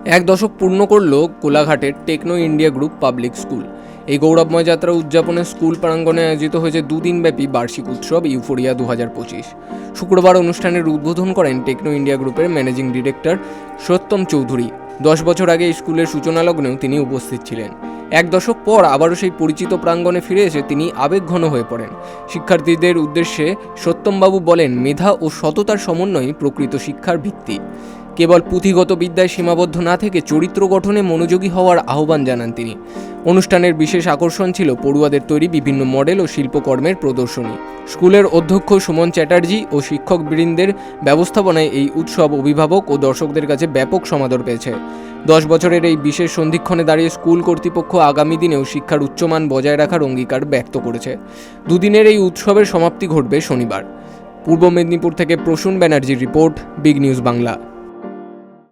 এক দশক পূর্ণ করল কোলাঘাটের Techno India group public school. এই গৌরবময় যাত্রা উদযাপনে স্কুল প্রাঙ্গণে আয়োজিত হয়েছে দুদিনব্যাপী বার্ষিক উৎসব ইউফোরিয়া 2025। শুক্রবার অনুষ্ঠানের উদ্বোধন করেন টেকনো ইন্ডিয়া গ্রুপের ম্যানেজিং ডিরেক্টর সত্যম চৌধুরী। 10 বছর আগে এই স্কুলের সূচনা লগ্নেও তিনি উপস্থিত ছিলেন। এক দশক পর আবারও সেই পরিচিত প্রাঙ্গণে ফিরে এসে তিনি আবেগঘন হয়ে পড়েন। শিক্ষার্থীদের উদ্দেশ্যে সত্যমবাবু বলেন, মেধা ও সততার সমন্বয়ই প্রকৃত শিক্ষার ভিত্তি। কেবল পুঁথিগত বিদ্যায় সীমাবদ্ধ না থেকে চরিত্র গঠনে মনোযোগী হওয়ার আহ্বান জানান তিনি। অনুষ্ঠানের বিশেষ আকর্ষণ ছিল পড়ুয়াদের তৈরি বিভিন্ন মডেল ও শিল্পকর্মের প্রদর্শনী। স্কুলের অধ্যক্ষ সুমন চ্যাটার্জি ও শিক্ষকবৃন্দের ব্যবস্থাপনায় এই উৎসব অভিভাবক ও দর্শকদের কাছে ব্যাপক সমাদর পেয়েছে। 10 বছরের এই বিশেষ সন্ধিক্ষণে দাঁড়িয়ে স্কুল কর্তৃপক্ষ আগামী দিনেও শিক্ষার উচ্চমান বজায় রাখার অঙ্গীকার ব্যক্ত করেছে। দুদিনের এই উৎসবের সমাপ্তি ঘটবে শনিবার। পূর্ব মেদিনীপুর থেকে প্রসূন ব্যানার্জির রিপোর্ট, বিগ নিউজ বাংলা।